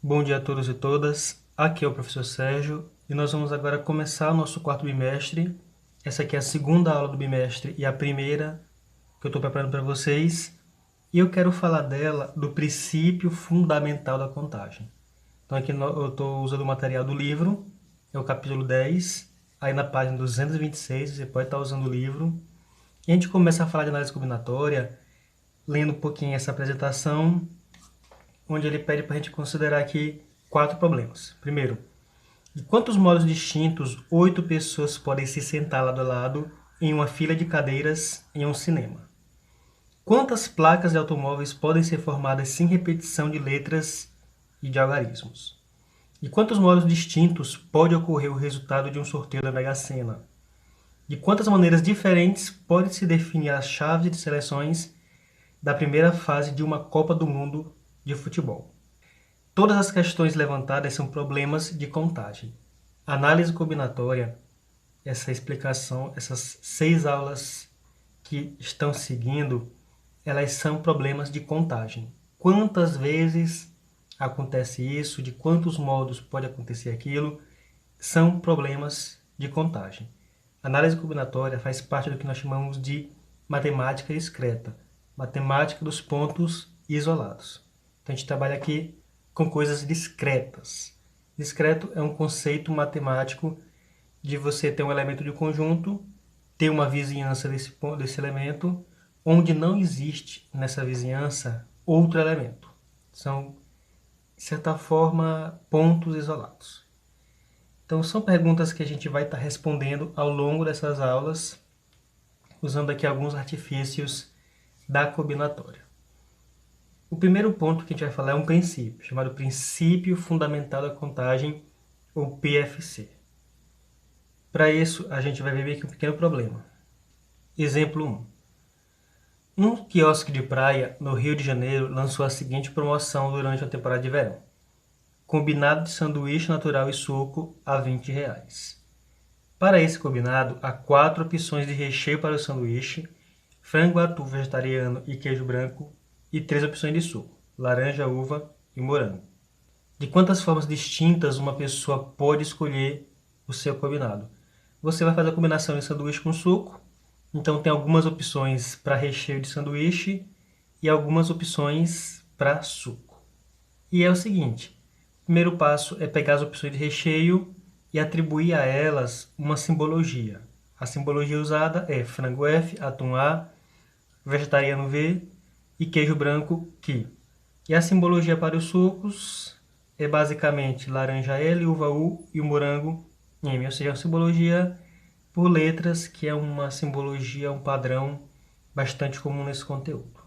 Bom dia a todos e todas, aqui é o professor Sérgio e nós vamos agora começar o nosso quarto bimestre. Essa aqui é a segunda aula do bimestre e a primeira que eu estou preparando para vocês. E eu quero falar dela, do princípio fundamental da contagem. Então aqui eu estou usando o material do livro, é o capítulo 10, aí na página 226 você pode estar usando o livro. E a gente começa a falar de análise combinatória, lendo um pouquinho essa apresentação, onde ele pede para a gente considerar aqui 4 problemas. Primeiro, de quantos modos distintos 8 pessoas podem se sentar lado a lado em uma fila de cadeiras em um cinema? Quantas placas de automóveis podem ser formadas sem repetição de letras e de algarismos? De quantos modos distintos pode ocorrer o resultado de um sorteio da Mega Sena? De quantas maneiras diferentes pode se definir as chaves de seleções da primeira fase de uma Copa do Mundo de futebol? Todas as questões levantadas são problemas de contagem. Análise combinatória, essa explicação, essas 6 aulas que estão seguindo, elas são problemas de contagem. Quantas vezes acontece isso, de quantos modos pode acontecer aquilo, são problemas de contagem. Análise combinatória faz parte do que nós chamamos de matemática discreta, matemática dos pontos isolados. Então a gente trabalha aqui com coisas discretas. Discreto é um conceito matemático de você ter um elemento de conjunto, ter uma vizinhança desse elemento, onde não existe nessa vizinhança outro elemento. São, de certa forma, pontos isolados. Então, são perguntas que a gente vai estar respondendo ao longo dessas aulas, usando aqui alguns artifícios da combinatória. O primeiro ponto que a gente vai falar é um princípio, chamado Princípio Fundamental da Contagem, ou PFC. Para isso, a gente vai ver aqui um pequeno problema. Exemplo 1. Um quiosque de praia no Rio de Janeiro lançou a seguinte promoção durante a temporada de verão. Combinado de sanduíche natural e suco a R$ 20. Para esse combinado, há 4 opções de recheio para o sanduíche, frango atum vegetariano e queijo branco, e 3 opções de suco, laranja, uva e morango. De quantas formas distintas uma pessoa pode escolher o seu combinado? Você vai fazer a combinação de sanduíche com suco, então tem algumas opções para recheio de sanduíche e algumas opções para suco. E é o seguinte, o primeiro passo é pegar as opções de recheio e atribuir a elas uma simbologia. A simbologia usada é frango F, atum A, vegetariano V e queijo branco Q. E a simbologia para os sucos é basicamente laranja L, uva U e o morango M, ou seja, a simbologia por letras, que é uma simbologia, um padrão bastante comum nesse conteúdo.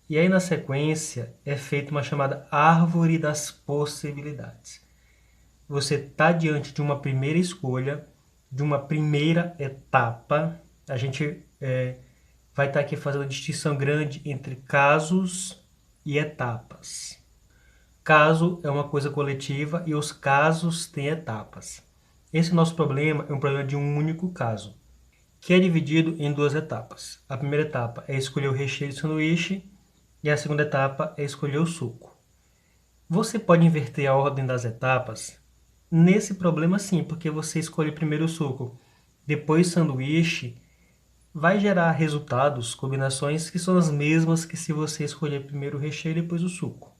E aí, na sequência, é feita uma chamada árvore das possibilidades. Você está diante de uma primeira escolha, de uma primeira etapa. A gente vai estar aqui fazendo a distinção grande entre casos e etapas. Caso é uma coisa coletiva e os casos têm etapas. Esse nosso problema é um problema de um único caso, que é dividido em 2 etapas. A primeira etapa é escolher o recheio de sanduíche e a segunda etapa é escolher o suco. Você pode inverter a ordem das etapas nesse problema sim, porque você escolhe primeiro o suco, depois o sanduíche, vai gerar resultados, combinações que são as mesmas que se você escolher primeiro o recheio e depois o suco.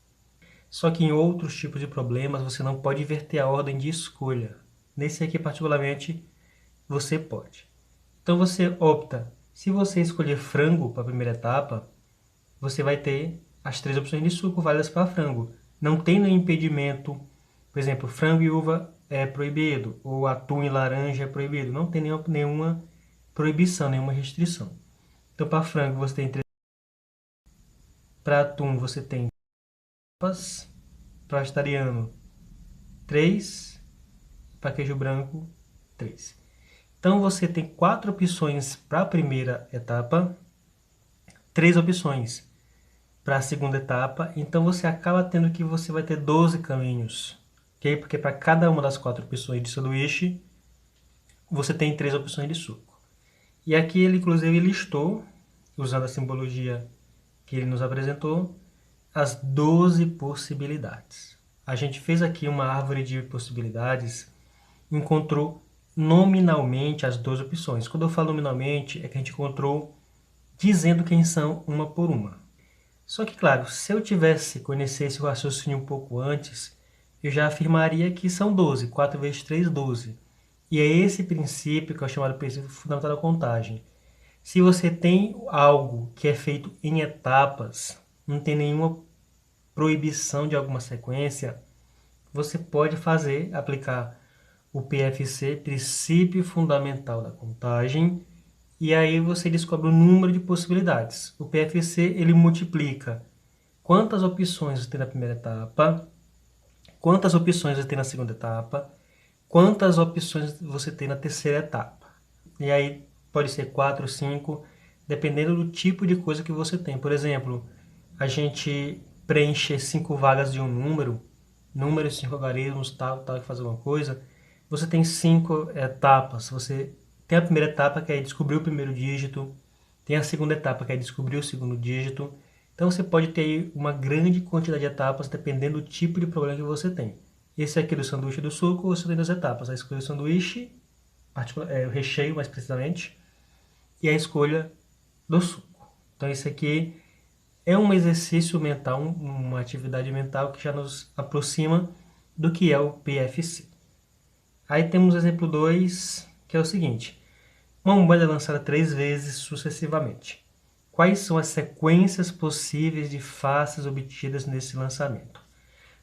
Só que em outros tipos de problemas você não pode inverter a ordem de escolha. Nesse aqui particularmente você pode. Então você opta, se você escolher frango para a primeira etapa, você vai ter as 3 opções de suco válidas para frango. Não tem nenhum impedimento, por exemplo, frango e uva é proibido, ou atum e laranja é proibido. Não tem nenhuma proibição, nenhuma restrição. Então, para frango você tem 3, para atum você tem 3, para vegetariano 3, para queijo branco 3. Então você tem 4 opções para a primeira etapa, 3 opções para a segunda etapa, então você acaba tendo que você vai ter 12 caminhos, ok? Porque para cada uma das 4 opções de sanduíche, você tem 3 opções de suco. E aqui ele inclusive listou, usando a simbologia que ele nos apresentou, as 12 possibilidades. A gente fez aqui uma árvore de possibilidades, encontrou nominalmente as duas opções. Quando eu falo nominalmente, é que a gente encontrou dizendo quem são uma por uma. Só que, claro, se eu tivesse conhecido esse raciocínio um pouco antes, eu já afirmaria que são 12. 4 vezes 3, 12. E é esse princípio que é o chamado princípio fundamental da contagem. Se você tem algo que é feito em etapas, não tem nenhuma proibição de alguma sequência, você pode aplicar o PFC, princípio fundamental da contagem, e aí você descobre o número de possibilidades. O PFC, ele multiplica quantas opções você tem na primeira etapa, quantas opções você tem na segunda etapa, quantas opções você tem na terceira etapa. E aí pode ser 4, 5, dependendo do tipo de coisa que você tem. Por exemplo, a gente preencher 5 vagas de um número, números, 5 algarismos, tal, que faz alguma coisa, você tem 5 etapas. Você tem a primeira etapa, que é descobrir o primeiro dígito, tem a segunda etapa, que é descobrir o segundo dígito. Então você pode ter aí uma grande quantidade de etapas, dependendo do tipo de problema que você tem. Esse aqui do sanduíche do suco, você tem duas etapas. A escolha do sanduíche, o recheio mais precisamente, e a escolha do suco. Então esse aqui é um exercício mental, uma atividade mental que já nos aproxima do que é o PFC. Aí temos o exemplo 2, que é o seguinte. Uma moeda é lançada 3 vezes sucessivamente. Quais são as sequências possíveis de faces obtidas nesse lançamento?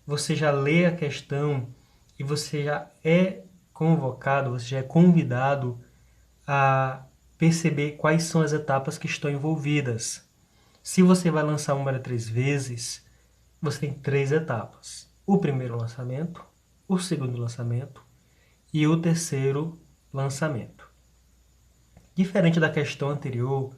Você já lê a questão e você já é convocado, você já é convidado a perceber quais são as etapas que estão envolvidas. Se você vai lançar uma moeda 3 vezes, você tem 3 etapas. O primeiro lançamento, o segundo lançamento e o terceiro lançamento. Diferente da questão anterior,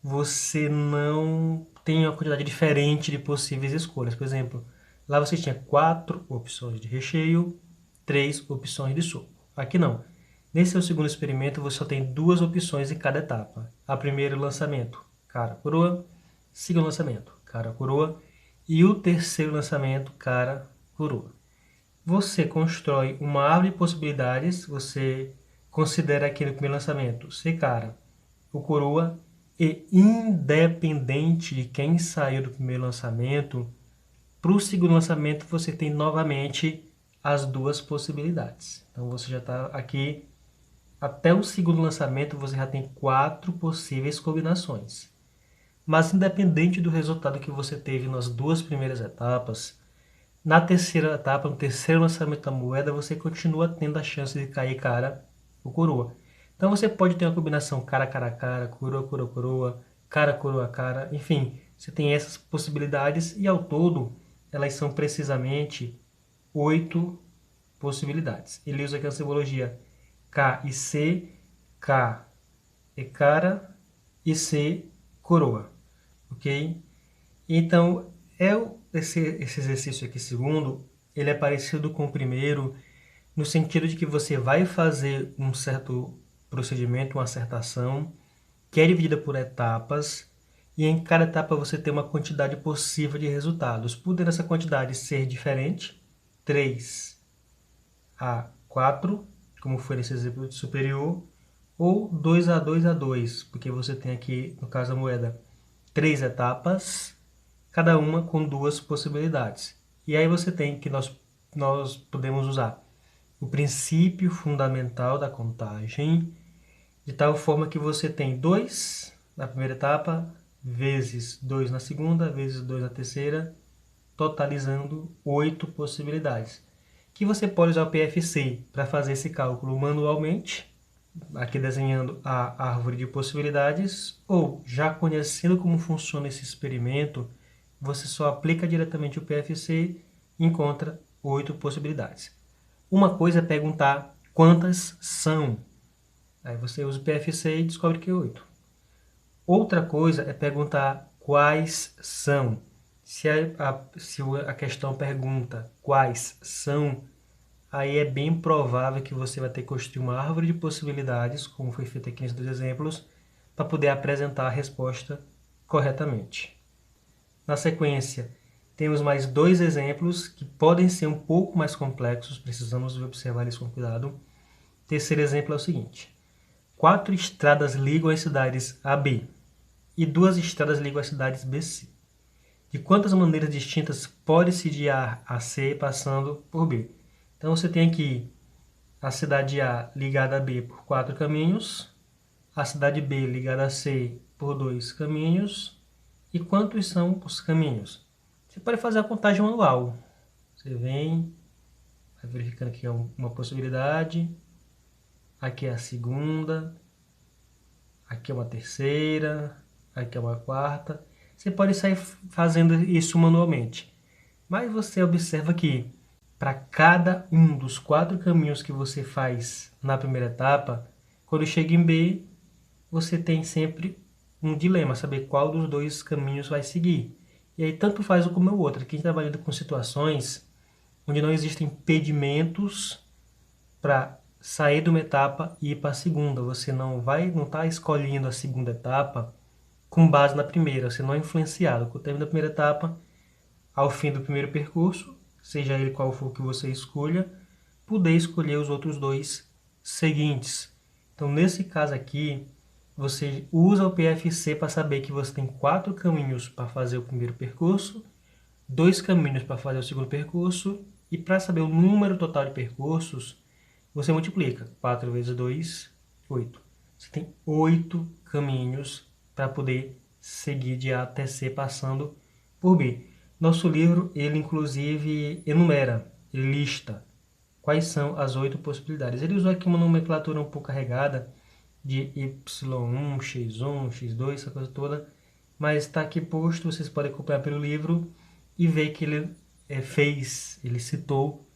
você não tem uma quantidade diferente de possíveis escolhas. Por exemplo, lá você tinha 4 opções de recheio, 3 opções de suco. Aqui não. Nesse seu segundo experimento, você só tem 2 opções em cada etapa. A primeira, lançamento, cara, coroa. Segundo lançamento, cara, coroa. E o terceiro lançamento, cara, coroa. Você constrói uma árvore de possibilidades, você considera aquele primeiro lançamento ser cara, o coroa, e independente de quem saiu do primeiro lançamento, para o segundo lançamento você tem novamente as 2 possibilidades. Então você já está aqui, até o segundo lançamento você já tem 4 possíveis combinações. Mas independente do resultado que você teve nas 2 primeiras etapas, na terceira etapa, no terceiro lançamento da moeda, você continua tendo a chance de cair cara ou coroa. Então você pode ter uma combinação cara, cara, cara, coroa, coroa, coroa, cara, coroa, cara, enfim, você tem essas possibilidades e ao todo elas são precisamente 8 possibilidades. Ele usa aqui a simbologia K e C, K é cara e C coroa, ok? Então, esse exercício aqui, segundo, ele é parecido com o primeiro, no sentido de que você vai fazer um certo procedimento, uma certa ação, que é dividida por etapas, e em cada etapa você tem uma quantidade possível de resultados, podendo essa quantidade ser diferente, 3 a 4, como foi nesse exemplo superior, ou 2 a 2 a 2, porque você tem aqui, no caso da moeda, 3 etapas, cada uma com 2 possibilidades. E aí você tem que nós podemos usar o princípio fundamental da contagem, de tal forma que você tem 2 na primeira etapa, vezes 2 na segunda, vezes 2 na terceira, totalizando 8 possibilidades. Que você pode usar o PFC para fazer esse cálculo manualmente, aqui desenhando a árvore de possibilidades, ou já conhecendo como funciona esse experimento, você só aplica diretamente o PFC e encontra 8 possibilidades. Uma coisa é perguntar quantas são. Aí você usa o PFC e descobre que é 8. Outra coisa é perguntar quais são. Se a questão pergunta quais são, aí é bem provável que você vai ter que construir uma árvore de possibilidades, como foi feito aqui nesses 2 exemplos, para poder apresentar a resposta corretamente. Na sequência, Temos mais dois exemplos que podem ser um pouco mais complexos, precisamos observar isso com cuidado. Terceiro exemplo é o seguinte: 4 estradas ligam as cidades A, B e 2 estradas ligam as cidades B, C. De quantas maneiras distintas pode-se de A a C passando por B? Então você tem aqui a cidade A ligada a B por 4 caminhos, a cidade B ligada a C por 2 caminhos. E quantos são os caminhos? Você pode fazer a contagem manual. Você vem, vai verificando que é uma possibilidade. Aqui é a segunda. Aqui é uma terceira. Aqui é uma quarta. Você pode sair fazendo isso manualmente. Mas você observa que para cada um dos 4 caminhos que você faz na primeira etapa, quando chega em B, você tem sempre um dilema, saber qual dos 2 caminhos vai seguir. E aí tanto faz um como o outro. Aqui a gente está trabalhando com situações onde não existem impedimentos para sair de uma etapa e ir para a segunda. Você não está escolhendo a segunda etapa com base na primeira. Você não é influenciado. Com o término da primeira etapa, ao fim do primeiro percurso, seja ele qual for que você escolha, poder escolher os outros 2 seguintes. Então, nesse caso aqui, você usa o PFC para saber que você tem 4 caminhos para fazer o primeiro percurso, 2 caminhos para fazer o segundo percurso, e para saber o número total de percursos, você multiplica 4 vezes 2, 8. Você tem 8 caminhos para poder seguir de A até C passando por B. Nosso livro, ele inclusive enumera, ele lista quais são as 8 possibilidades. Ele usou aqui uma nomenclatura um pouco carregada de Y1, X1, X2, essa coisa toda, mas está aqui posto, vocês podem acompanhar pelo livro e ver que ele ele citou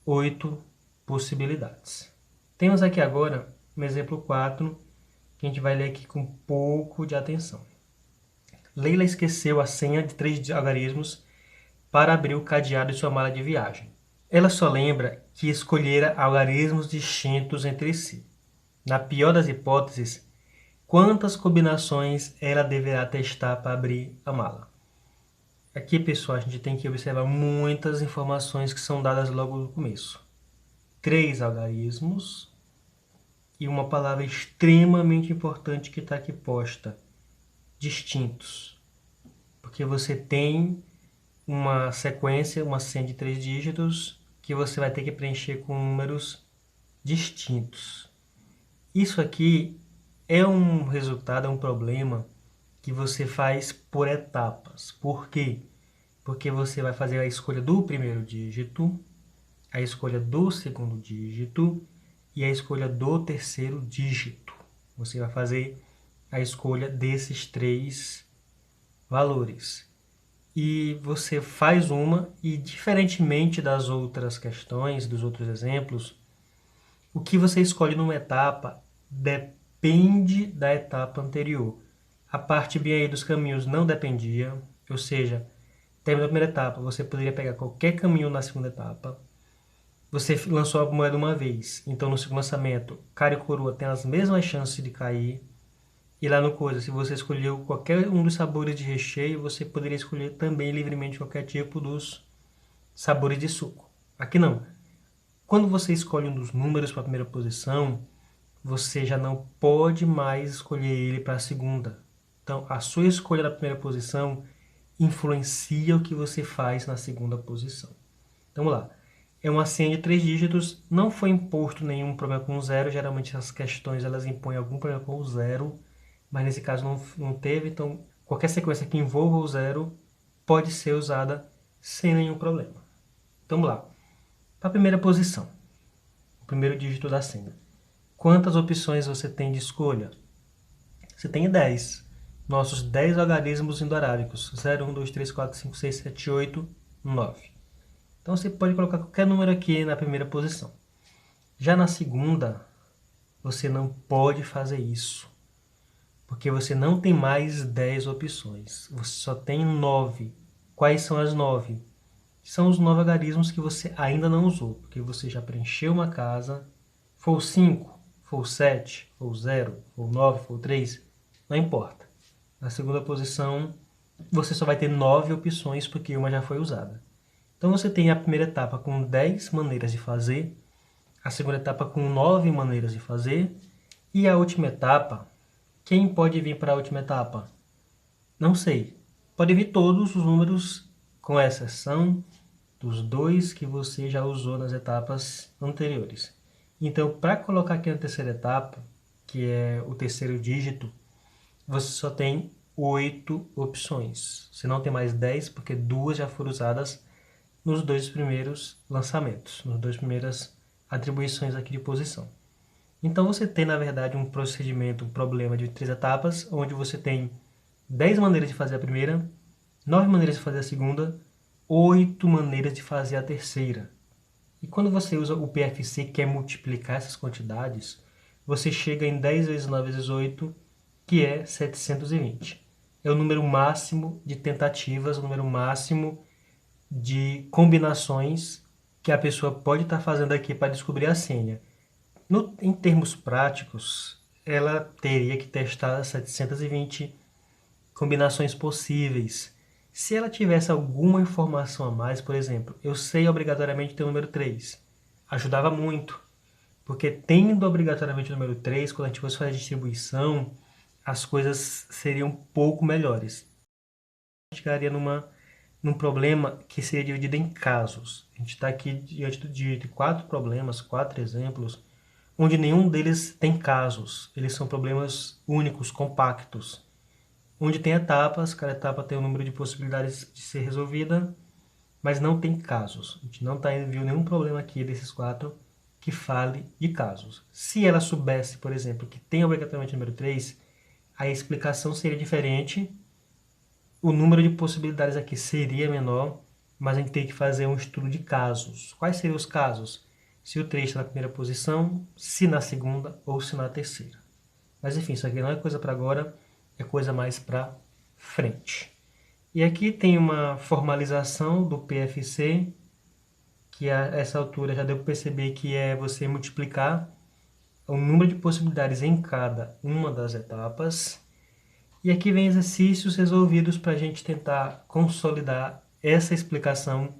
8 possibilidades. Temos aqui agora um exemplo 4, que a gente vai ler aqui com um pouco de atenção. Leila esqueceu a senha de 3 algarismos para abrir o cadeado de sua mala de viagem. Ela só lembra que escolhera algarismos distintos entre si. Na pior das hipóteses, quantas combinações ela deverá testar para abrir a mala? Aqui, pessoal, a gente tem que observar muitas informações que são dadas logo no começo. 3 algarismos e uma palavra extremamente importante que está aqui posta: distintos. Porque você tem uma sequência, uma senha de 3 dígitos que você vai ter que preencher com números distintos. Isso aqui é um resultado, é um problema que você faz por etapas. Por quê? Porque você vai fazer a escolha do primeiro dígito, a escolha do segundo dígito e a escolha do terceiro dígito. Você vai fazer a escolha desses 3 valores. E você faz uma, e diferentemente das outras questões, dos outros exemplos, o que você escolhe numa etapa depende da etapa anterior. A parte B aí dos caminhos não dependia, ou seja, terminou a primeira etapa, você poderia pegar qualquer caminho na segunda etapa. Você lançou a moeda uma vez, então no segundo lançamento, cara e coroa tem as mesmas chances de cair. E lá no coisa, se você escolheu qualquer um dos sabores de recheio, você poderia escolher também livremente qualquer tipo dos sabores de suco. Aqui não. Quando você escolhe um dos números para a primeira posição, você já não pode mais escolher ele para a segunda. Então, a sua escolha da primeira posição influencia o que você faz na segunda posição. Então, vamos lá. É uma senha de 3 dígitos, não foi imposto nenhum problema com o zero. Geralmente as questões elas impõem algum problema com o zero, mas nesse caso não teve. Então, qualquer sequência que envolva o zero pode ser usada sem nenhum problema. Então, vamos lá. Para a primeira posição, o primeiro dígito da senha. Quantas opções você tem de escolha? Você tem 10. Nossos 10 algarismos indo-arábicos. 0, 1, 2, 3, 4, 5, 6, 7, 8, 9. Então você pode colocar qualquer número aqui na primeira posição. Já na segunda, você não pode fazer isso. Porque você não tem mais 10 opções. Você só tem 9. Quais são as 9? São os 9 algarismos que você ainda não usou. Porque você já preencheu uma casa. For 5, for 7, for 0, for 9, for 3, não importa. Na segunda posição, você só vai ter 9 opções porque uma já foi usada. Então você tem a primeira etapa com 10 maneiras de fazer, a segunda etapa com 9 maneiras de fazer, e a última etapa, quem pode vir para a última etapa? Não sei. Pode vir todos os números, com exceção dos dois que você já usou nas etapas anteriores. Então, para colocar aqui na terceira etapa, que é o terceiro dígito, você só tem 8 opções. Você não tem mais 10, porque duas já foram usadas nos dois primeiros lançamentos, nas duas primeiras atribuições aqui de posição. Então você tem, na verdade, um procedimento, um problema de 3 etapas, onde você tem 10 maneiras de fazer a primeira, 9 maneiras de fazer a segunda, 8 maneiras de fazer a terceira. E quando você usa o PFC, que é multiplicar essas quantidades, você chega em 10 vezes 9 vezes 8, que é 720. É o número máximo de tentativas, o número máximo de combinações que a pessoa pode estar fazendo aqui para descobrir a senha. Em termos práticos, ela teria que testar 720 combinações possíveis. Se ela tivesse alguma informação a mais, por exemplo, eu sei obrigatoriamente ter o número 3. Ajudava muito, porque tendo obrigatoriamente o número 3, quando a gente fosse fazer a distribuição, as coisas seriam um pouco melhores. A gente chegaria num problema que seria dividido em casos. A gente está aqui diante de 4 problemas, 4 exemplos, onde nenhum deles tem casos. Eles são problemas únicos, compactos, onde tem etapas, cada etapa tem um número de possibilidades de ser resolvida, mas não tem casos. A gente não viu nenhum problema aqui desses 4 que fale de casos. Se ela soubesse, por exemplo, que tem obrigatoriamente o número 3, a explicação seria diferente, o número de possibilidades aqui seria menor, mas a gente tem que fazer um estudo de casos. Quais seriam os casos? Se o 3 está na primeira posição, se na segunda ou se na terceira. Mas enfim, isso aqui não é coisa para agora, é coisa mais para frente. E aqui tem uma formalização do PFC, que a essa altura já deu para perceber que é você multiplicar o número de possibilidades em cada uma das etapas. E aqui vem exercícios resolvidos para a gente tentar consolidar essa explicação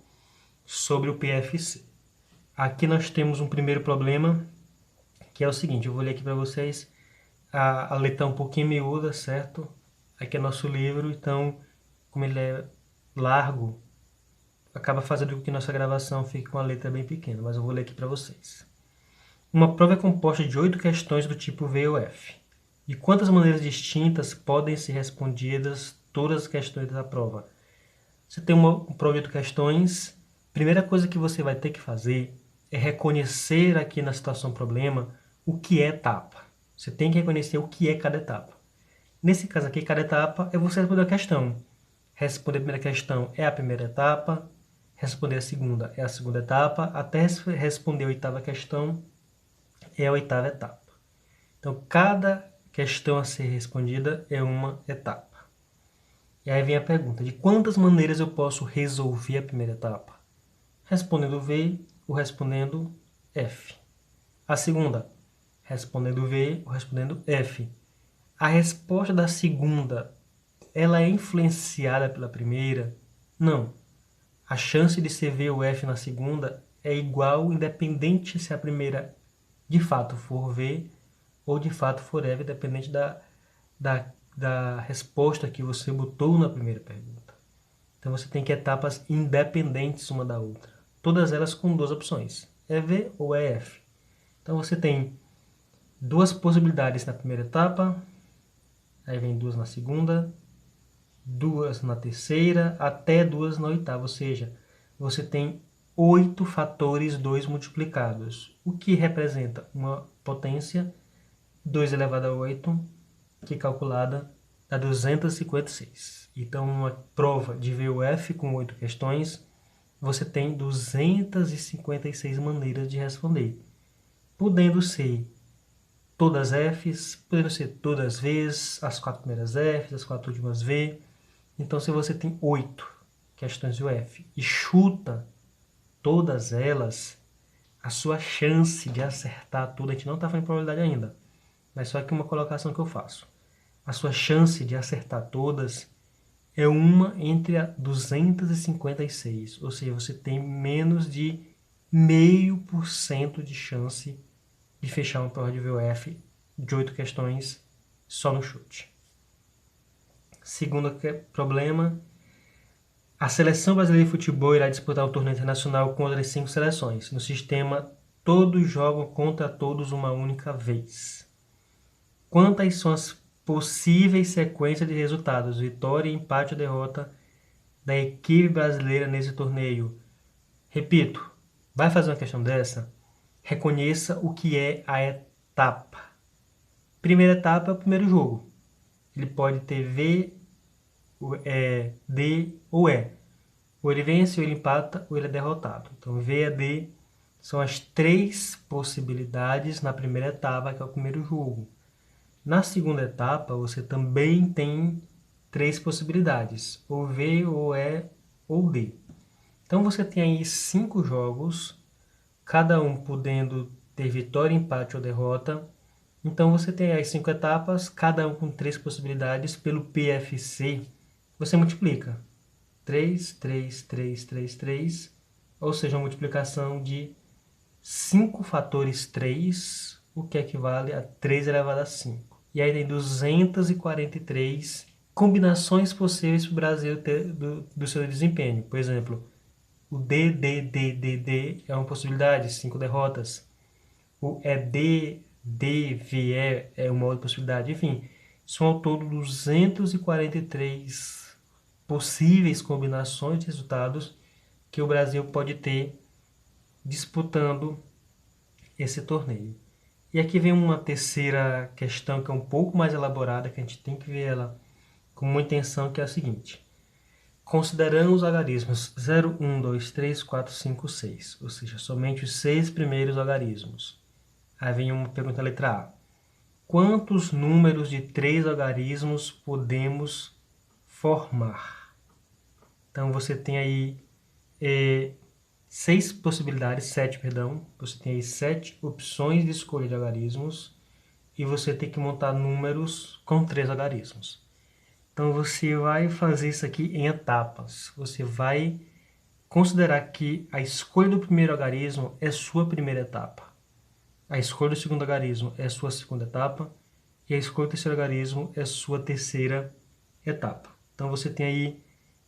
sobre o PFC. Aqui nós temos um primeiro problema, que é o seguinte, eu vou ler aqui para vocês, a letra é um pouquinho miúda, certo? Aqui é nosso livro, então, como ele é largo, acaba fazendo com que nossa gravação fique com a letra bem pequena, mas eu vou ler aqui para vocês. Uma prova é composta de 8 questões do tipo V ou F. De quantas maneiras distintas podem ser respondidas todas as questões da prova? Você tem uma prova de 8 questões. Primeira coisa que você vai ter que fazer é reconhecer aqui na situação problema o que é etapa. Você tem que reconhecer o que é cada etapa. Nesse caso aqui, cada etapa é você responder a questão. Responder a primeira questão é a primeira etapa, responder a segunda é a segunda etapa, até responder a oitava questão é a oitava etapa. Então, cada questão a ser respondida é uma etapa. E aí vem a pergunta, de quantas maneiras eu posso resolver a primeira etapa? Respondendo V ou respondendo F. A segunda, respondendo V ou respondendo F. A resposta da segunda, ela é influenciada pela primeira? Não. A chance de ser V ou F na segunda é igual, independente se a primeira de fato for V ou de fato for F, dependente da resposta que você botou na primeira pergunta. Então você tem que etapas independentes uma da outra. Todas elas com duas opções, é V ou é F. Então você tem duas possibilidades na primeira etapa, aí vem duas na segunda, duas na terceira, até duas na oitava, ou seja, você tem 8 fatores 2 multiplicados, o que representa uma potência 2 elevado a 8, que calculada dá 256. Então, uma prova de VUF com 8 questões, você tem 256 maneiras de responder, podendo ser todas Fs, podendo ser todas Vs, as 4 primeiras Fs, as 4 últimas V. Então, se você tem 8 questões de UF e chuta todas elas, a sua chance de acertar tudo, a gente não está falando em probabilidade ainda, mas só que uma colocação que eu faço. A sua chance de acertar todas é uma entre a 256, ou seja, você tem menos de 0,5% de chance de fechar uma prova de VUF de 8 questões só no chute. Segundo problema, a Seleção Brasileira de Futebol irá disputar um torneio internacional com outras 5 seleções. No sistema, todos jogam contra todos uma única vez. Quantas são as possíveis sequências de resultados, vitória, empate ou derrota da equipe brasileira nesse torneio? Repito, vai fazer uma questão dessa? Reconheça o que é a etapa. Primeira etapa é o primeiro jogo. Ele pode ter V, D ou E. Ou ele vence, ou ele empata, ou ele é derrotado. Então, V e D são as 3 possibilidades na primeira etapa, que é o primeiro jogo. Na segunda etapa, você também tem 3 possibilidades, ou V, ou E, ou D. Então, você tem aí 5 jogos, cada um podendo ter vitória, empate ou derrota. Então, você tem as 5 etapas, cada um com 3 possibilidades. Pelo PFC, você multiplica. 3, 3, 3, 3, 3, ou seja, uma multiplicação de 5 fatores 3, o que equivale a 3 elevado a 5. E aí tem 243 combinações possíveis para o Brasil ter do seu desempenho. Por exemplo, o D é uma possibilidade, 5 derrotas. O ED, é uma outra possibilidade. Enfim, são ao todo 243 possíveis combinações de resultados que o Brasil pode ter disputando esse torneio. E aqui vem uma terceira questão que é um pouco mais elaborada, que a gente tem que ver ela com muita atenção, que é a seguinte. Considerando os algarismos 0, 1, 2, 3, 4, 5, 6, ou seja, somente os 6 primeiros algarismos. Aí vem uma pergunta letra A. Quantos números de 3 algarismos podemos formar? Então, você tem aí 7 possibilidades, perdão. Você tem aí 7 opções de escolha de algarismos e você tem que montar números com 3 algarismos. Então, você vai fazer isso aqui em etapas. Você vai considerar que a escolha do primeiro algarismo é sua primeira etapa. A escolha do segundo algarismo é sua segunda etapa. E a escolha do terceiro algarismo é sua terceira etapa. Então, você tem aí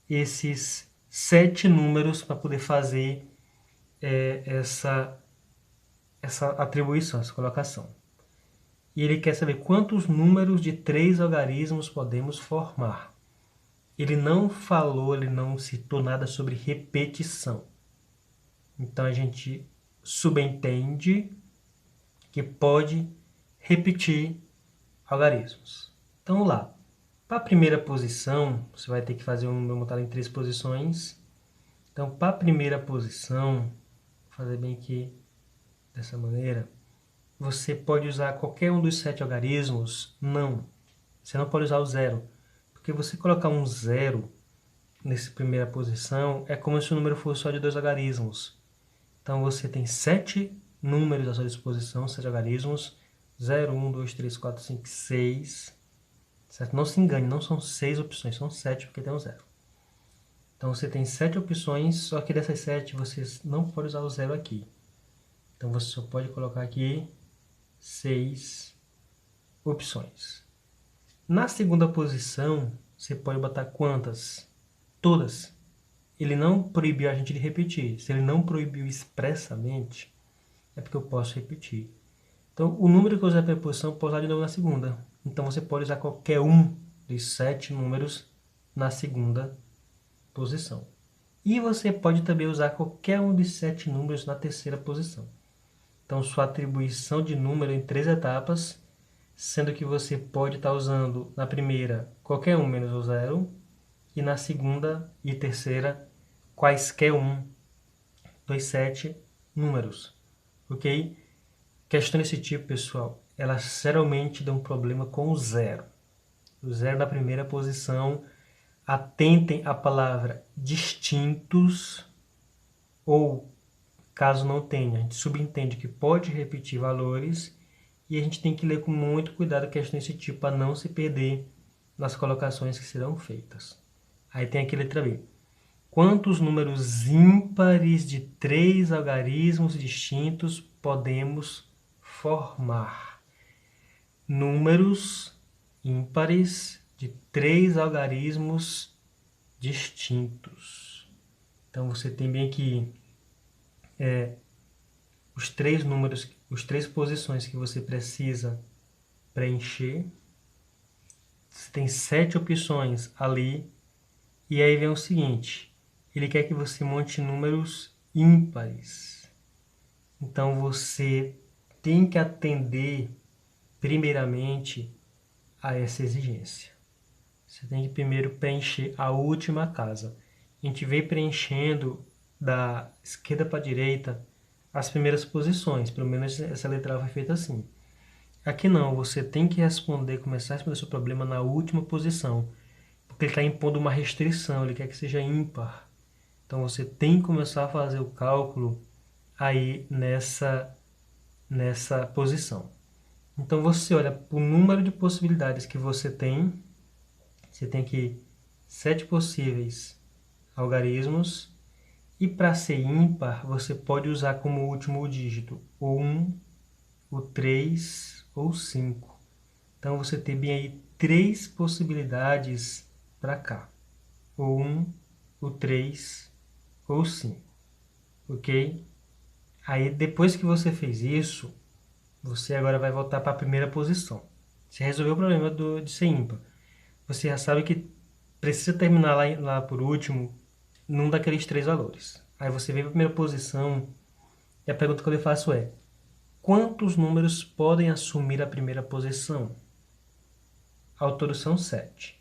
esses 7 números para poder fazer essa atribuição, essa colocação. E ele quer saber quantos números de 3 algarismos podemos formar. Ele não falou, ele não citou nada sobre repetição. Então a gente subentende que pode repetir algarismos. Então vamos lá. Para a primeira posição, você vai ter que fazer um número montado em 3 posições. Então, para a primeira posição, vou fazer bem aqui dessa maneira, você pode usar qualquer um dos 7 algarismos? Não. Você não pode usar o 0. Porque você colocar um 0 nessa primeira posição é como se o número fosse só de 2 algarismos. Então, você tem 7 números à sua disposição, 7 algarismos. 0, 1, 2, 3, 4, 5, 6... Certo? Não se engane, não são 6 opções, são 7 porque tem um 0. Então você tem 7 opções, só que dessas 7 você não pode usar o 0 aqui. Então você só pode colocar aqui 6 opções. Na segunda posição, você pode botar quantas? Todas. Ele não proibiu a gente de repetir. Se ele não proibiu expressamente, é porque eu posso repetir. Então, o número que eu usar para a posição, eu posso usar de novo na segunda. Então, você pode usar qualquer um dos 7 números na segunda posição. E você pode também usar qualquer um dos 7 números na terceira posição. Então, sua atribuição de número em 3 etapas, sendo que você pode estar usando na primeira qualquer um menos o 0, e na segunda e terceira quaisquer um dos 7 números. Ok? Questão desse tipo, pessoal, elas geralmente dão problema com o 0. O 0 na primeira posição, atentem à palavra distintos, ou, caso não tenha, a gente subentende que pode repetir valores, e a gente tem que ler com muito cuidado a questão desse tipo, para não se perder nas colocações que serão feitas. Aí tem aqui a letra B. Quantos números ímpares de 3 algarismos distintos podemos formar? Números ímpares de 3 algarismos distintos. Então você tem bem aqui os 3 números, as 3 posições que você precisa preencher. Você tem 7 opções ali. E aí vem o seguinte, ele quer que você monte números ímpares. Então você tem que atender primeiramente a essa exigência. Você tem que primeiro preencher a última casa. A gente vem preenchendo da esquerda para a direita as primeiras posições, pelo menos essa letra foi feita assim. Aqui não, você tem que começar a responder o seu problema na última posição, porque ele está impondo uma restrição, ele quer que seja ímpar. Então você tem que começar a fazer o cálculo aí nessa posição. Então você olha para o número de possibilidades que você tem aqui 7 possíveis algarismos, e para ser ímpar você pode usar como último dígito o 1, o 3 ou 5. Então você tem bem aí 3 possibilidades para cá, o 1, o 3 ou 5, ok? Aí depois que você fez isso, você agora vai voltar para a primeira posição. Você resolveu o problema de ser ímpar. Você já sabe que precisa terminar lá por último num daqueles 3 valores. Aí você vem para a primeira posição e a pergunta que eu lhe faço é: quantos números podem assumir a primeira posição? Ao todo são 7.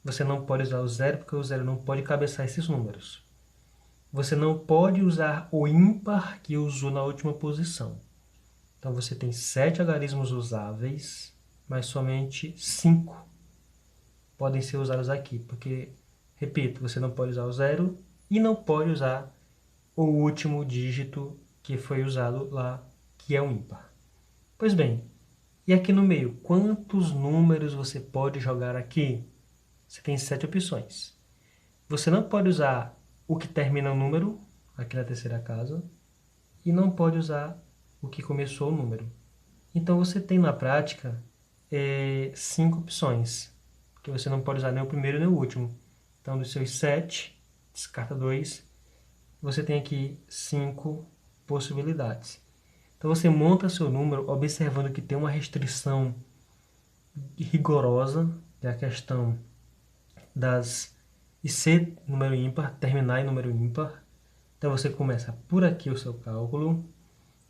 Você não pode usar o 0 porque o 0 não pode cabeçar esses números. Você não pode usar o ímpar que usou na última posição. Então você tem 7 algarismos usáveis, mas somente 5 podem ser usados aqui, porque, repito, você não pode usar o 0 e não pode usar o último dígito que foi usado lá, que é o ímpar. Pois bem, e aqui no meio, quantos números você pode jogar aqui? Você tem 7 opções. Você não pode usar o que termina o número, aqui na terceira casa, e não pode usar o que começou o número. Então você tem na prática 5 opções, que você não pode usar nem o primeiro nem o último. Então dos seus 7, descarta 2, você tem aqui 5 possibilidades. Então você monta seu número observando que tem uma restrição rigorosa, que é a questão de ser número ímpar, terminar em número ímpar. Então você começa por aqui o seu cálculo.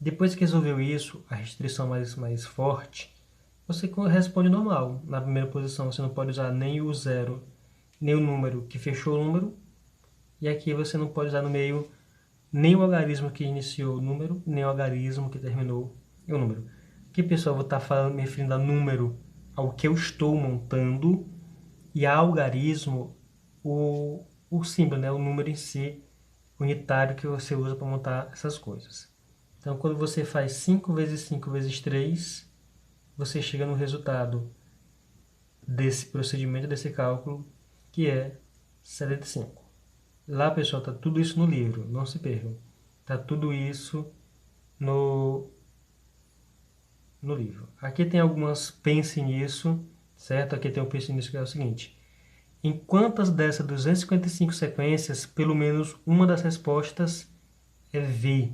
Depois que resolveu isso, a restrição mais forte, você responde normal. Na primeira posição você não pode usar nem o 0, nem o número que fechou o número. E aqui você não pode usar no meio nem o algarismo que iniciou o número, nem o algarismo que terminou o número. Aqui, pessoal, eu vou estar me referindo a número ao que eu estou montando, e a algarismo, o símbolo, né? O número em si, unitário que você usa para montar essas coisas. Então, quando você faz 5 vezes 5 vezes 3, você chega no resultado desse procedimento, desse cálculo, que é 75. Lá, pessoal, tá tudo isso no livro, não se percam. Tá tudo isso no livro. Aqui tem algumas pense nisso, certo? Aqui tem um pense nisso que é o seguinte: em quantas dessas 255 sequências, pelo menos uma das respostas é V?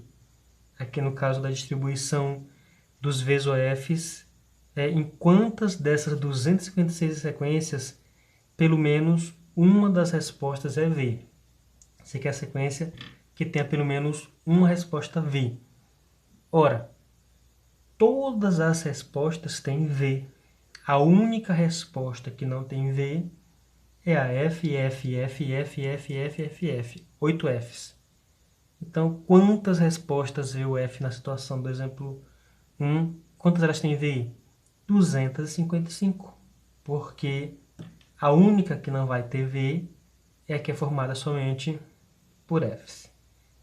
Aqui no caso da distribuição dos V's ou F's, em quantas dessas 256 sequências, pelo menos uma das respostas é V? Você quer a sequência que tenha pelo menos uma resposta V. Ora, todas as respostas têm V. A única resposta que não tem V é a F, F, F, F, F, F, F, F. 8 Fs. Então, quantas respostas V ou F na situação do exemplo 1? Quantas elas têm V? 255. Porque a única que não vai ter V é a que é formada somente por Fs.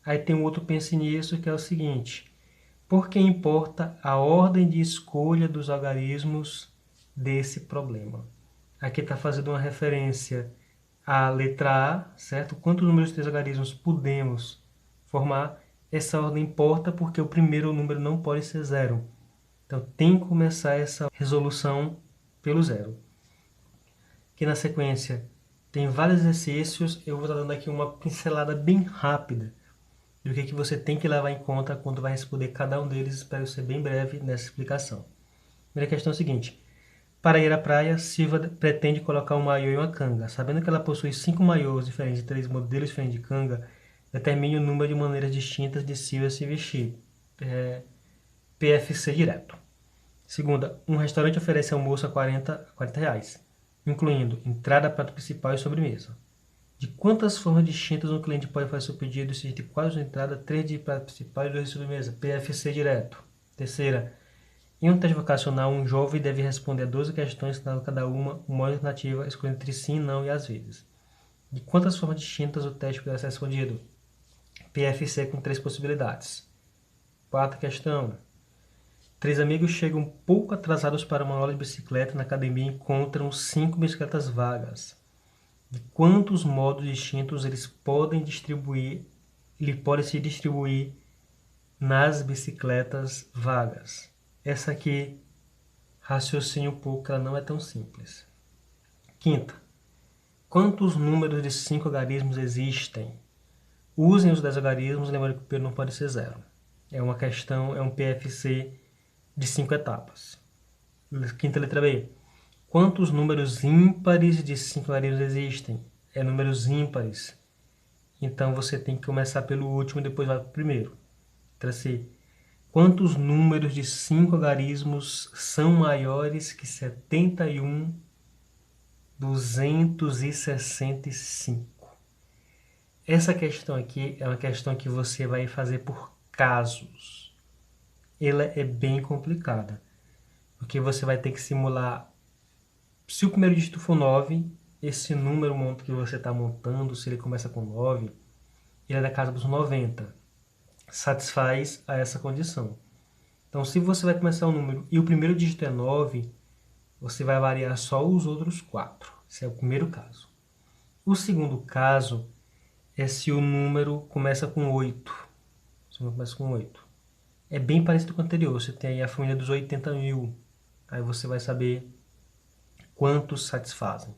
Aí tem um outro pense nisso, que é o seguinte: por que importa a ordem de escolha dos algarismos desse problema? Aqui está fazendo uma referência a letra A, certo? Quantos números de 3 algarismos podemos formar? Essa ordem importa porque o primeiro número não pode ser zero. Então, tem que começar essa resolução pelo zero. Aqui na sequência tem vários exercícios. Eu vou estar dando aqui uma pincelada bem rápida do que você tem que levar em conta quando vai responder cada um deles. Espero ser bem breve nessa explicação. Primeira questão é a seguinte. Para ir à praia, Silva pretende colocar um maiô e uma canga. Sabendo que ela possui 5 maiôs diferentes e 3 modelos diferentes de canga, determine o número de maneiras distintas de Silva se vestir. PFC direto. Segunda, um restaurante oferece almoço a 40 reais, incluindo entrada, prato principal e sobremesa. De quantas formas distintas um cliente pode fazer seu pedido se de 4 de entrada, 3 de prato principal e 2 de sobremesa? PFC direto. Terceira, em um teste vocacional, um jovem deve responder a 12 questões, ensinando cada uma modo alternativa, escolhendo entre sim, não e às vezes. De quantas formas distintas o teste pode ser respondido? PFC com 3 possibilidades. Quarta questão. 3 amigos chegam um pouco atrasados para uma aula de bicicleta na academia e encontram 5 bicicletas vagas. De quantos modos distintos eles podem se distribuir nas bicicletas vagas? Essa aqui, raciocínio um pouco, ela não é tão simples. Quinta, quantos números de 5 algarismos existem? Usem os 10 algarismos, lembrando que o primeiro não pode ser zero. É uma questão, é um PFC de 5 etapas. Quinta letra B. Quantos números ímpares de 5 algarismos existem? É números ímpares. Então você tem que começar pelo último e depois vai para o primeiro. Letra C. Quantos números de 5 algarismos são maiores que 71.265? Essa questão aqui é uma questão que você vai fazer por casos. Ela é bem complicada, porque você vai ter que simular. Se o primeiro dígito for 9, esse número que você está montando, se ele começa com 9, ele é da casa dos 90. Satisfaz a essa condição. Então, se você vai começar um número e o primeiro dígito é 9, você vai variar só os outros 4. Esse é o primeiro caso. O segundo caso é se o número começa com 8. Se o número começa com 8. É bem parecido com o anterior. Você tem aí a família dos 80 mil. Aí você vai saber quantos satisfazem.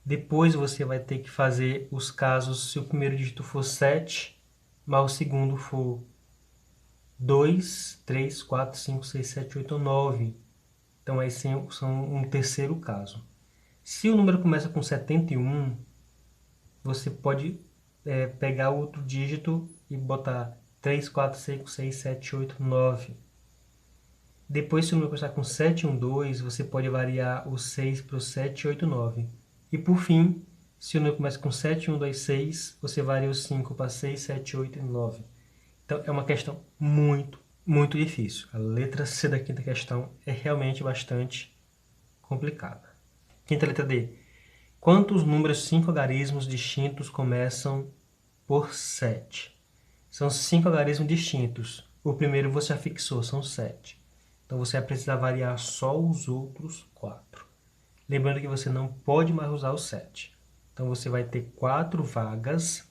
Depois você vai ter que fazer os casos se o primeiro dígito for 7, mas o segundo for 2, 3, 4, 5, 6, 7, 8 ou 9. Então aí são um terceiro caso. Se o número começa com 71, você pode pegar outro dígito e botar 3, 4, 5, 6, 7, 8, 9. Depois, se o número começar com 7, 1, 2, você pode variar o 6 para o 7, 8, 9. E por fim, se o número começa com 7, 1, 2, 6, você varia o 5 para 6, 7, 8 e 9. Então, é uma questão muito, muito difícil. A letra C da quinta questão é realmente bastante complicada. Quinta letra D. Quantos números 5 algarismos distintos começam por 7? São 5 algarismos distintos. O primeiro você já fixou, são 7. Então você vai precisar variar só os outros 4. Lembrando que você não pode mais usar o 7. Então você vai ter 4 vagas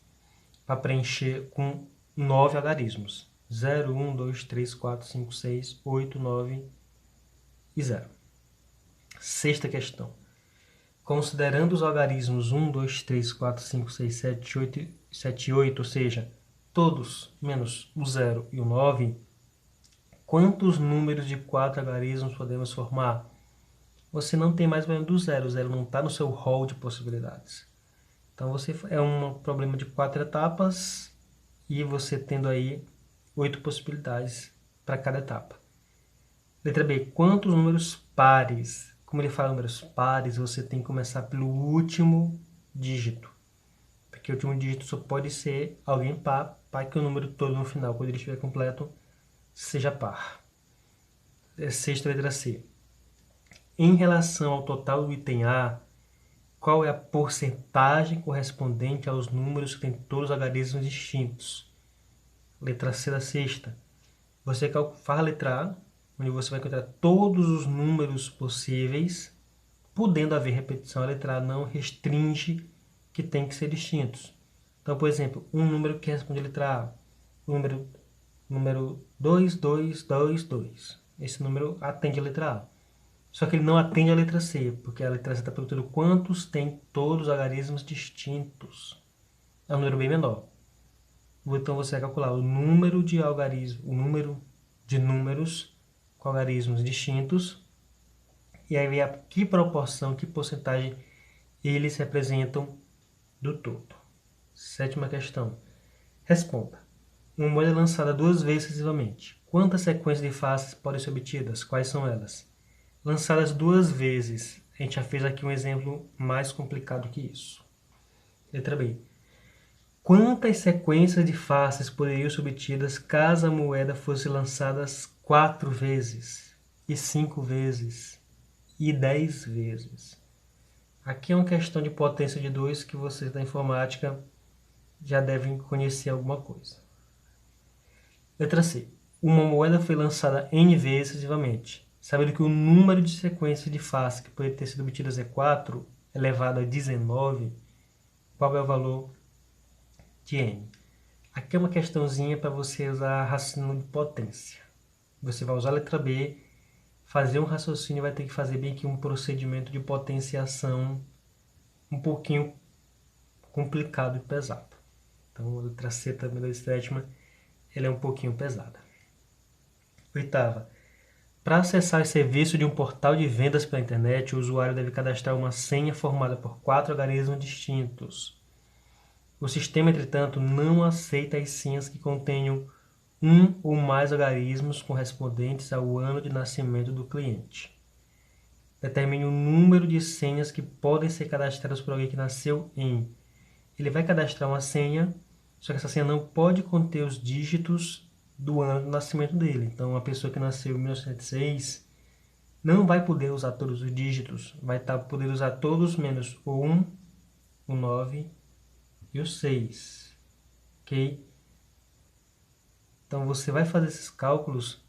para preencher com 9 algarismos. 0, 1, 2, 3, 4, 5, 6, 8, 9 e 0. Sexta questão. Considerando os algarismos 1, 2, 3, 4, 5, 6, 7 e 8, ou seja, todos menos o 0 e o 9, quantos números de 4 algarismos podemos formar? Você não tem mais ou menos do 0. O 0 não está no seu hall de possibilidades. Então, é um problema de 4 etapas e você tendo aí 8 possibilidades para cada etapa. Letra B. Quantos números pares? Como ele fala números pares, você tem que começar pelo último dígito. Porque o último dígito só pode ser alguém par, para que o número todo no final, quando ele estiver completo, seja par. Sexta letra C. Em relação ao total do item A, qual é a porcentagem correspondente aos números que têm todos os algarismos distintos? Letra C da sexta. Você faz a letra A, onde você vai encontrar todos os números possíveis, podendo haver repetição. A letra A não restringe que têm que ser distintos. Então, por exemplo, um número que responde a letra A, o número 2222. Esse número atende a letra A. Só que ele não atende a letra C, porque a letra C está perguntando quantos tem todos os algarismos distintos. É um número bem menor. Então você vai calcular o número de algarismos, o número de números com algarismos distintos, e aí ver a que proporção, que porcentagem eles representam do todo. Sétima questão. Responda. Uma moeda é lançada duas vezes sucessivamente. Quantas sequências de faces podem ser obtidas? Quais são elas? Lançadas duas vezes. A gente já fez aqui um exemplo mais complicado que isso. Letra B. Quantas sequências de faces poderiam ser obtidas caso a moeda fosse lançada 4 vezes, e 5 vezes, e 10 vezes? Aqui é uma questão de potência de 2 que vocês da informática já devem conhecer alguma coisa. Letra C. Uma moeda foi lançada N vezes sucessivamente. Sabendo que o número de sequências de faces que poderia ter sido obtidas é 4, elevado a 19, qual é o valor de N? Aqui é uma questãozinha para você usar raciocínio de potência. Você vai usar a letra B, fazer um raciocínio, vai ter que fazer bem aqui um procedimento de potenciação um pouquinho complicado e pesado. Então, a letra C também da sétima, ela é um pouquinho pesada. Oitava. Para acessar o serviço de um portal de vendas pela internet, o usuário deve cadastrar uma senha formada por 4 algarismos distintos. O sistema, entretanto, não aceita as senhas que contenham um ou mais algarismos correspondentes ao ano de nascimento do cliente. Determine o número de senhas que podem ser cadastradas por alguém que nasceu em. Ele vai cadastrar uma senha, só que essa senha não pode conter os dígitos do ano de nascimento dele. Então, uma pessoa que nasceu em 1906 não vai poder usar todos os dígitos, vai poder usar todos menos o 1, o 9 e o 6. Ok? Então, você vai fazer esses cálculos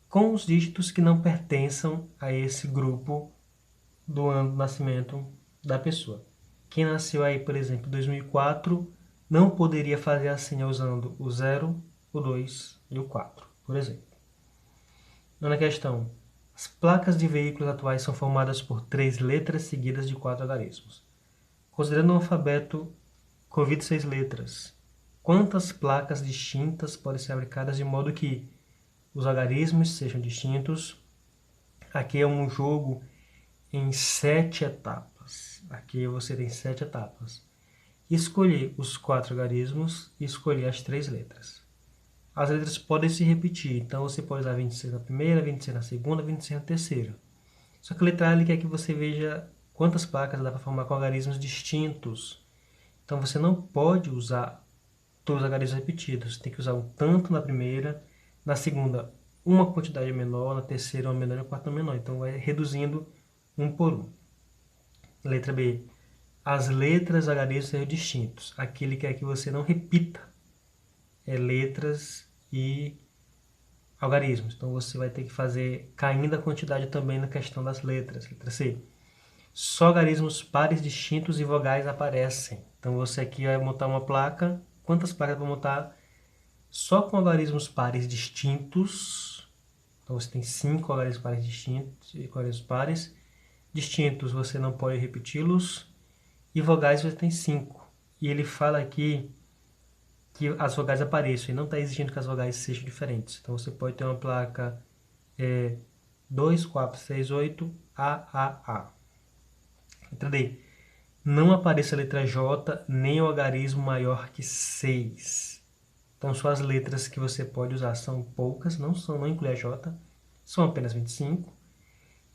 com os dígitos que não pertençam a esse grupo do ano de nascimento da pessoa. Quem nasceu aí, por exemplo, em 2004, não poderia fazer a senha usando o 0, o 2 e o 4, por exemplo. Nona questão. As placas de veículos atuais são formadas por 3 letras seguidas de 4 algarismos. Considerando um alfabeto com 26 letras, quantas placas distintas podem ser fabricadas de modo que os algarismos sejam distintos? Aqui é um jogo em 7 etapas. Aqui você tem 7 etapas. Escolher os 4 algarismos e escolher as 3 letras. As letras podem se repetir, então você pode usar 26 na primeira, 26 na segunda, 26 na terceira. Só que a letra A ele quer que você veja quantas placas dá para formar com algarismos distintos. Então você não pode usar todos os algarismos repetidos. Tem que usar um tanto na primeira, na segunda uma quantidade menor, na terceira uma menor e na quarta uma menor. Então vai reduzindo um por um. Letra B. As letras algarismos são distintos. Aqui ele quer que você não repita letras e algarismos. Então você vai ter que fazer caindo a quantidade também na questão das letras. Letra C. Só algarismos pares distintos e vogais aparecem. Então você aqui vai montar uma placa. Quantas placas vai montar? Só com algarismos pares distintos. Então você tem 5 algarismos pares distintos e algarismos pares. Distintos você não pode repeti-los. E vogais você tem 5. E ele fala aqui que as vogais apareçam e não está exigindo que as vogais sejam diferentes. Então você pode ter uma placa 2, 4, 6, 8, A. Letra D. Não apareça a letra J nem o algarismo maior que 6. Então suas letras que você pode usar são poucas, não inclui a J, são apenas 25.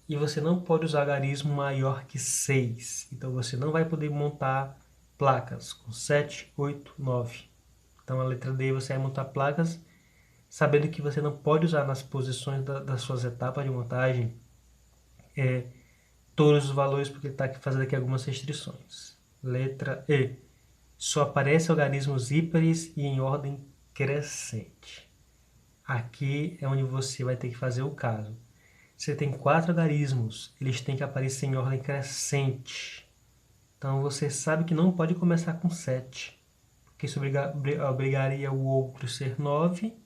E você não pode usar algarismo maior que 6. Então você não vai poder montar placas com 7, 8, 9. Então a letra D você vai montar placas sabendo que você não pode usar nas posições das suas etapas de montagem todos os valores, porque ele está fazendo aqui algumas restrições. Letra E. Só aparece algarismos ímpares e em ordem crescente. Aqui é onde você vai ter que fazer o caso. Você tem 4 algarismos, eles têm que aparecer em ordem crescente. Então você sabe que não pode começar com 7, porque isso obrigaria o outro a ser 9,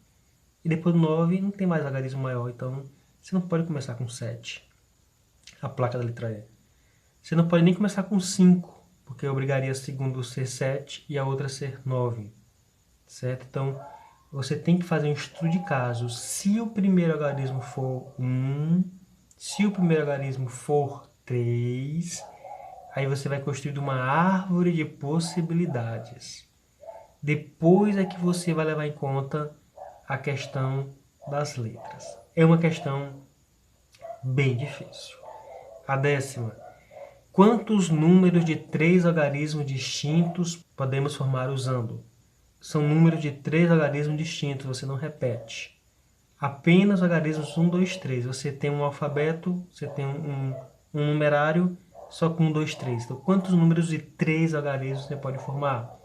e depois do 9 não tem mais algarismo maior, então você não pode começar com 7, a placa da letra E. Você não pode nem começar com 5, porque obrigaria a segunda a ser 7 e a outra a ser 9, certo? Então você tem que fazer um estudo de caso. Se o primeiro algarismo for 1, se o primeiro algarismo for 3, aí você vai construir uma árvore de possibilidades. Depois é que você vai levar em conta a questão das letras. É uma questão bem difícil. A 10ª. Quantos números de 3 algarismos distintos podemos formar usando? São números de 3 algarismos distintos, você não repete. Apenas algarismos 1, 2, 3. Você tem um alfabeto, você tem um numerário, só com 1, 2, 3. Então, quantos números de 3 algarismos você pode formar?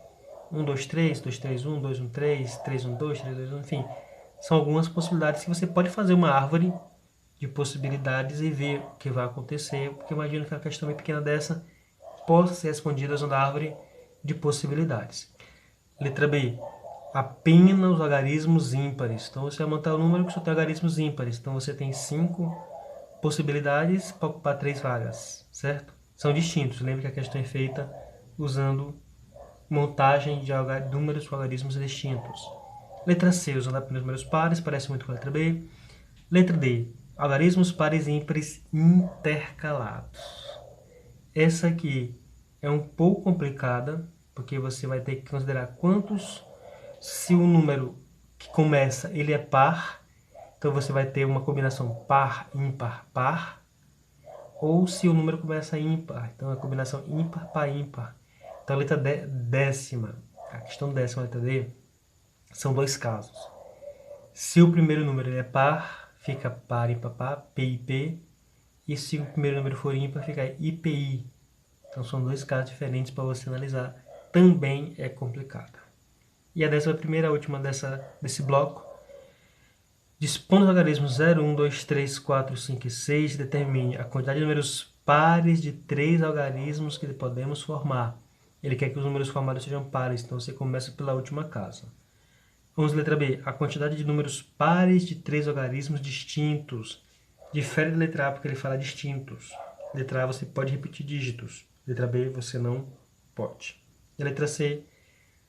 1, 2, 3, 2, 3, 1, 2, 1, 3, 3, 1, 2, 3, 2, 1, enfim. São algumas possibilidades que você pode fazer uma árvore de possibilidades e ver o que vai acontecer, porque imagino que uma questão bem pequena dessa possa ser respondida usando a árvore de possibilidades. Letra B. Apenas os algarismos ímpares. Então você vai montar o número que só tem algarismos ímpares. Então você tem 5 possibilidades para ocupar 3 vagas, certo? São distintos. Lembre que a questão é feita usando montagem de números com algarismos distintos. Letra C. Usando apenas números pares. Parece muito com a letra B. Letra D. Algarismos pares e ímpares intercalados. Essa aqui é um pouco complicada, porque você vai ter que considerar quantos, se o número que começa ele é par, então você vai ter uma combinação par, ímpar, par, ou se o número começa ímpar, então é a combinação ímpar, par, ímpar. Então a letra 10ª, a questão 10ª, a letra D, são 2 casos. Se o primeiro número é par, fica par, ímpar, par, PIP, e se o primeiro número for ímpar, fica IPI. Então são 2 casos diferentes para você analisar. Também é complicado. E a 11ª, a última desse bloco. Dispondo os algarismos 0, 1, 2, 3, 4, 5 e 6, determine a quantidade de números pares de 3 algarismos que podemos formar. Ele quer que os números formados sejam pares, então você começa pela última casa. Vamos à letra B. A quantidade de números pares de 3 algarismos distintos. Difere da letra A porque ele fala distintos. Letra A você pode repetir dígitos. Letra B você não pode. E a letra C.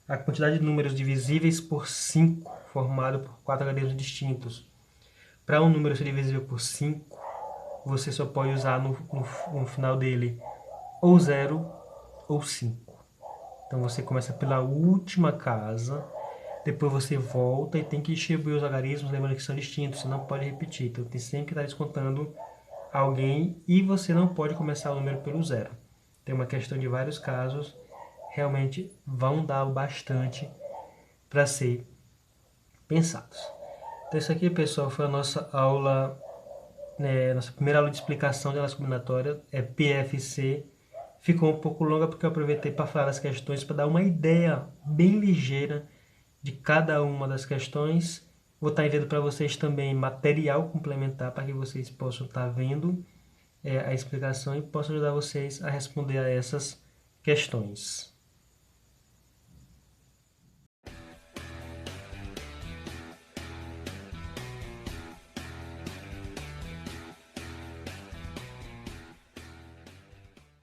A quantidade de números divisíveis por 5 formado por 4 algarismos distintos. Para um número ser divisível por 5, você só pode usar no final dele ou 0 ou 5. Então você começa pela última casa, depois você volta e tem que distribuir os algarismos, lembrando que são distintos, você não pode repetir. Então tem sempre que estar descontando alguém e você não pode começar o número pelo 0. Tem uma questão de vários casos, realmente vão dar bastante para ser pensados. Então isso aqui, pessoal, foi a nossa aula, nossa primeira aula de explicação de análise combinatória, é PFC. Ficou um pouco longa porque eu aproveitei para falar as questões, para dar uma ideia bem ligeira de cada uma das questões. Vou estar enviando para vocês também material complementar para que vocês possam estar vendo a explicação e possam ajudar vocês a responder a essas questões.